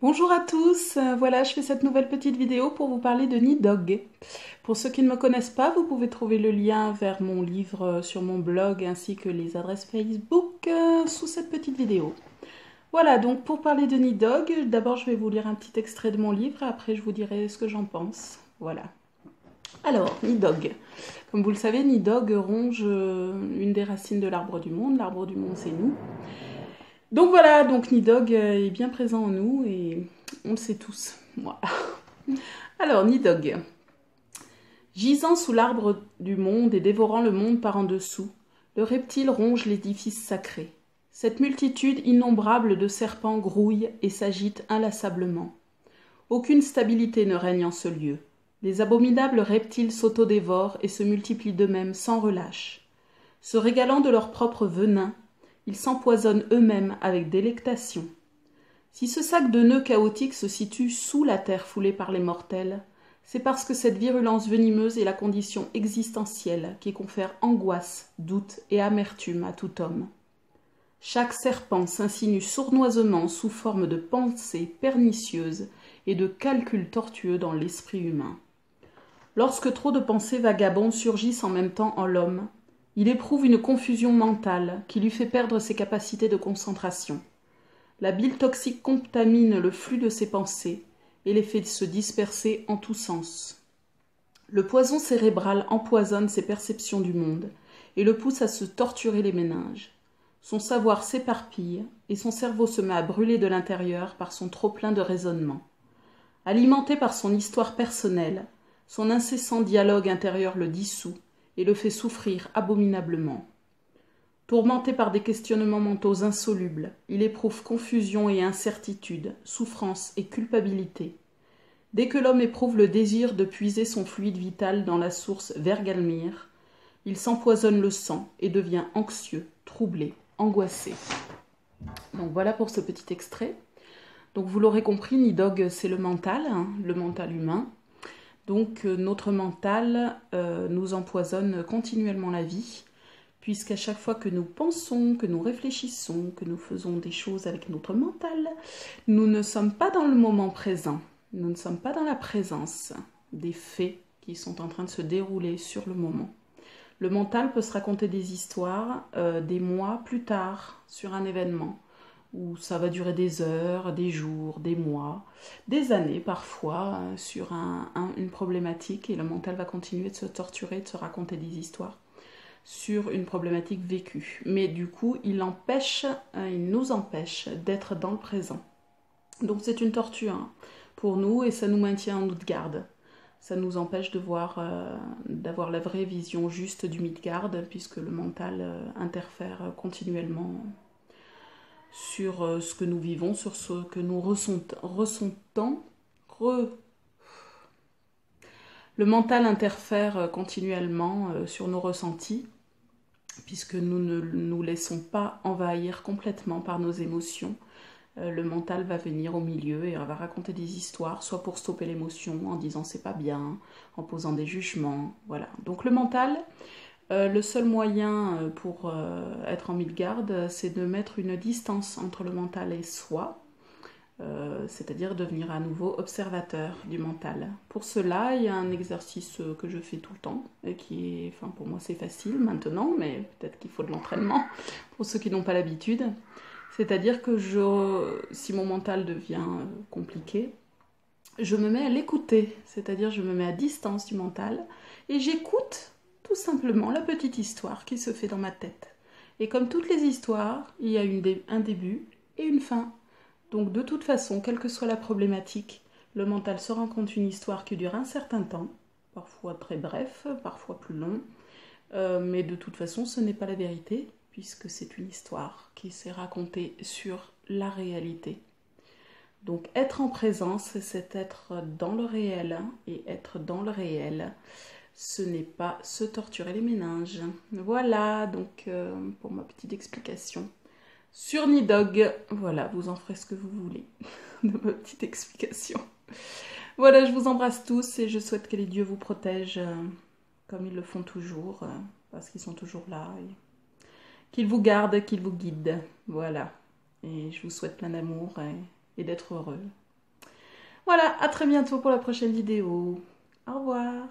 Bonjour à tous, voilà, je fais cette nouvelle petite vidéo pour vous parler de Nidog. Pour ceux qui ne me connaissent pas, vous pouvez trouver le lien vers mon livre sur mon blog ainsi que les adresses Facebook sous cette petite vidéo. Voilà, donc pour parler de Nidog, d'abord je vais vous lire un petit extrait de mon livre, après je vous dirai ce que j'en pense. Voilà. Alors, Nidog. Comme vous le savez, Nidog ronge une des racines de l'arbre du monde. L'arbre du monde, c'est nous. Donc voilà, donc Nidog est bien présent en nous et on le sait tous. Voilà. Alors, Nidog. Gisant sous l'arbre du monde et dévorant le monde par en dessous, le reptile ronge l'édifice sacré. Cette multitude innombrable de serpents grouille et s'agite inlassablement. Aucune stabilité ne règne en ce lieu. Les abominables reptiles s'autodévorent et se multiplient d'eux-mêmes sans relâche. Se régalant de leur propre venin, ils s'empoisonnent eux-mêmes avec délectation. Si ce sac de nœuds chaotiques se situe sous la terre foulée par les mortels, c'est parce que cette virulence venimeuse est la condition existentielle qui confère angoisse, doute et amertume à tout homme. Chaque serpent s'insinue sournoisement sous forme de pensées pernicieuses et de calculs tortueux dans l'esprit humain. Lorsque trop de pensées vagabondes surgissent en même temps en l'homme, il éprouve une confusion mentale qui lui fait perdre ses capacités de concentration. La bile toxique contamine le flux de ses pensées et les fait se disperser en tous sens. Le poison cérébral empoisonne ses perceptions du monde et le pousse à se torturer les méninges. Son savoir s'éparpille et son cerveau se met à brûler de l'intérieur par son trop-plein de raisonnement. Alimenté par son histoire personnelle, son incessant dialogue intérieur le dissout et le fait souffrir abominablement. Tourmenté par des questionnements mentaux insolubles, il éprouve confusion et incertitude, souffrance et culpabilité. Dès que l'homme éprouve le désir de puiser son fluide vital dans la source Vergalmir, il s'empoisonne le sang et devient anxieux, troublé, angoissé. Donc voilà pour ce petit extrait. Donc vous l'aurez compris, Nidog, c'est le mental humain. Donc notre mental nous empoisonne continuellement la vie, puisqu'à chaque fois que nous pensons, que nous réfléchissons, que nous faisons des choses avec notre mental, nous ne sommes pas dans le moment présent, nous ne sommes pas dans la présence des faits qui sont en train de se dérouler sur le moment. Le mental peut se raconter des histoires des mois plus tard sur un événement, où ça va durer des heures, des jours, des mois, des années parfois sur une problématique, et le mental va continuer de se torturer, de se raconter des histoires sur une problématique vécue. Mais du coup, il nous empêche d'être dans le présent. Donc c'est une torture pour nous et ça nous maintient en Midgard. Ça nous empêche d'avoir la vraie vision juste du Midgard, puisque le mental interfère continuellement sur ce que nous vivons, sur ce que nous ressentons. Le mental interfère continuellement sur nos ressentis, puisque nous ne nous laissons pas envahir complètement par nos émotions. Le mental va venir au milieu et va raconter des histoires, soit pour stopper l'émotion, en disant c'est pas bien, en posant des jugements, voilà. Donc le mental, le seul moyen pour être en Midgard, c'est de mettre une distance entre le mental et soi, c'est-à-dire devenir à nouveau observateur du mental. Pour cela, il y a un exercice que je fais tout le temps, et qui est, enfin pour moi c'est facile maintenant, mais peut-être qu'il faut de l'entraînement pour ceux qui n'ont pas l'habitude. C'est-à-dire que si mon mental devient compliqué, je me mets à l'écouter, c'est-à-dire je me mets à distance du mental, et j'écoute tout simplement la petite histoire qui se fait dans ma tête. Et comme toutes les histoires, il y a un début et une fin. Donc de toute façon, quelle que soit la problématique, le mental se raconte une histoire qui dure un certain temps, parfois très bref, parfois plus long, mais de toute façon ce n'est pas la vérité, puisque c'est une histoire qui s'est racontée sur la réalité. Donc être en présence, c'est être dans le réel, et être dans le réel, ce n'est pas se torturer les méninges. Voilà, donc pour ma petite explication. Sur Nidog, voilà, vous en ferez ce que vous voulez de ma petite explication. Voilà, je vous embrasse tous et je souhaite que les dieux vous protègent comme ils le font toujours, parce qu'ils sont toujours là. Et qu'ils vous gardent, qu'ils vous guident. Voilà. Et je vous souhaite plein d'amour et d'être heureux. Voilà, à très bientôt pour la prochaine vidéo. Au revoir.